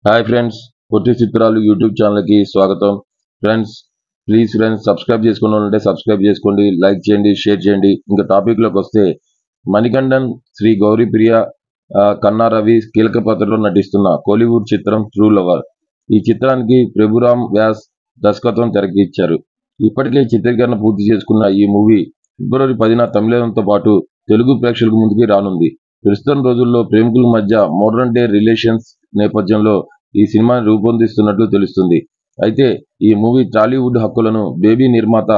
Hi friends, పొట్టి చిత్రాలు YouTube ఛానల్కి స్వాగతం. ఫ్రెండ్స్ సబ్స్క్రైబ్ చేసుకున్న వాళ్ళంటే సబ్స్క్రైబ్ చేసుకోండి, లైక్ చేయండి, షేర్ చేయండి. ఇంకా టాపిక్లోకి వస్తే మణికంఠన్, శ్రీ గౌరీప్రియ, కన్నా రవి కీలక పాత్రలో నటిస్తున్న కోలీవుడ్ చిత్రం ట్రూ లవర్. ఈ చిత్రానికి ప్రభురామ్ వ్యాస్ దర్శకత్వం తెరకెక్కించారు. ఇప్పటికే చిత్రీకరణ పూర్తి చేసుకున్న ఈ మూవీ ఫిబ్రవరి 10న తమిళంతో పాటు తెలుగు ప్రేక్షకుల ముందుకి రానుంది. ప్రస్తుతం రోజుల్లో ప్రేమికుల మధ్య మోడర్న్ డే రిలేషన్స్ నేపథ్యంలో ఈ సినిమాని రూపొందిస్తున్నట్లు తెలుస్తుంది. అయితే ఈ మూవీ టాలీవుడ్ హక్కులను బేబీ నిర్మాత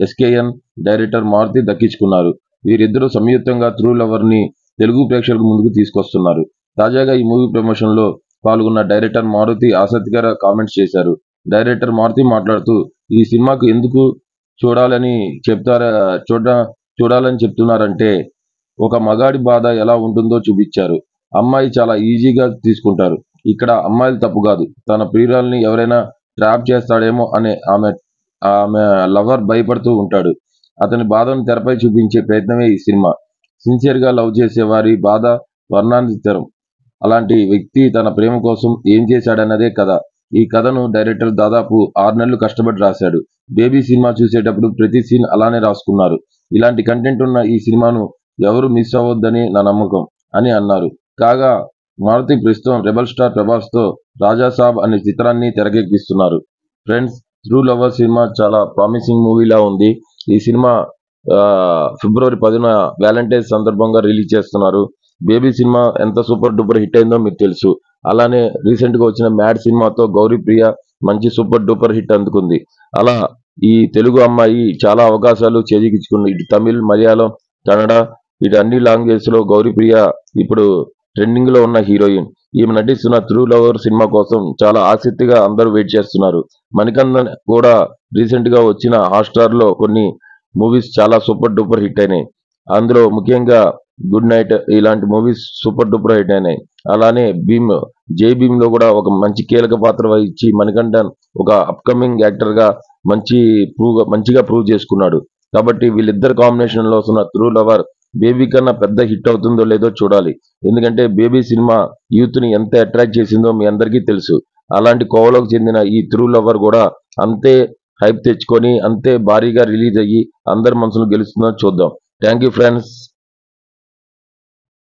ఎస్కేఎన్, డైరెక్టర్ మారుతి దక్కించుకున్నారు. వీరిద్దరూ సంయుక్తంగా ట్రూ లవర్ ని తెలుగు ప్రేక్షకుల ముందుకు తీసుకొస్తున్నారు. తాజాగా ఈ మూవీ ప్రమోషన్ లో పాల్గొన్న డైరెక్టర్ మారుతి ఆసక్తికర కామెంట్స్ చేశారు. డైరెక్టర్ మారుతి మాట్లాడుతూ, ఈ సినిమాకు ఎందుకు చూడాలని చెప్తారా చూడాలని చెప్తున్నారంటే, ఒక మగాడి బాధ ఎలా ఉంటుందో చూపించారు. అమ్మాయి చాలా ఈజీగా తీసుకుంటారు. ఇక్కడ అమ్మాయిలు తప్పు కాదు, తన ప్రియురాల్ని ఎవరైనా ట్రాప్ చేస్తాడేమో అనే ఆమె ఆమె లవర్ భయపడుతూ ఉంటాడు. అతని బాధను తెరపై చూపించే ప్రయత్నమే ఈ సినిమా. సిన్సియర్ గా లవ్ చేసే వారి బాధ వర్ణాతీతం. అలాంటి వ్యక్తి తన ప్రేమ కోసం ఏం చేశాడన్నదే కథ. ఈ కథను డైరెక్టర్ దాదాపు 6 నెలలు కష్టపడి రాశాడు. బేబీ సినిమా చూసేటప్పుడు ప్రతి సీన్ అలానే రాసుకున్నారు. ఇలాంటి కంటెంట్ ఉన్న ఈ సినిమాను ఎవరు మిస్ అవ్వొద్దని నా నమ్మకం అని అన్నారు. కాగా మారుతి ప్రస్తుతం రెబల్ స్టార్ ప్రభాస్ తో రాజాసాబ్ అనే చిత్రాన్ని తెరకెక్కిస్తున్నారు. ఫ్రెండ్స్, ట్రూ లవర్ సినిమా చాలా ప్రామిసింగ్ మూవీలా ఉంది. ఈ సినిమా ఫిబ్రవరి 10న వ్యాలంటైన్స్ సందర్భంగా రిలీజ్ చేస్తున్నారు. బేబీ సినిమా ఎంత సూపర్ డూపర్ హిట్ అయిందో మీకు తెలుసు. అలానే రీసెంట్ గా వచ్చిన మ్యాడ్ సినిమాతో గౌరీప్రియ మంచి సూపర్ డూపర్ హిట్ అందుకుంది. అలా ఈ తెలుగు అమ్మాయి చాలా అవకాశాలు చేజిక్కించుకుంది. ఇటు తమిళ్, మలయాళం, కన్నడ, ఇటు అన్ని లాంగ్వేజెస్ లో గౌరీప్రియ ఇప్పుడు ట్రెండింగ్ లో ఉన్న హీరోయిన్. ఈమె నటిస్తున్న ట్రూ లవర్ సినిమా కోసం చాలా ఆసక్తిగా అందరూ వెయిట్ చేస్తున్నారు. మణికంఠన్ కూడా రీసెంట్ గా వచ్చిన హాట్‌స్టార్ లో కొన్ని మూవీస్ చాలా సూపర్ డూపర్ హిట్ అయినాయి. అందులో ముఖ్యంగా గుడ్ నైట్ ఇలాంటి మూవీస్ సూపర్ డూపర్ హిట్ అయినాయి. అలానే జై భీమ్ లో కూడా ఒక మంచి కీలక పాత్ర వహించి మణికంఠన్ ఒక అప్కమింగ్ యాక్టర్ గా మంచిగా ప్రూవ్ చేసుకున్నాడు. కాబట్టి వీళ్ళిద్దరు కాంబినేషన్ లో వస్తున్న ట్రూ లవర్ బేబీ కన్నా పెద్ద హిట్ అవుతుందో లేదో చూడాలి. ఎందుకంటే బేబీ సినిమా యూత్ ని ఎంత అట్రాక్ట్ చేసిందో మీ అందరికీ తెలుసు. అలాంటి కోవలోకి చెందిన ఈ ట్రూ లవర్ కూడా అంతే హైప్ తెచ్చుకొని అంతే భారీగా రిలీజ్ అయ్యి అందరి మనసును గెలుస్తుందో చూద్దాం. Thank you friends.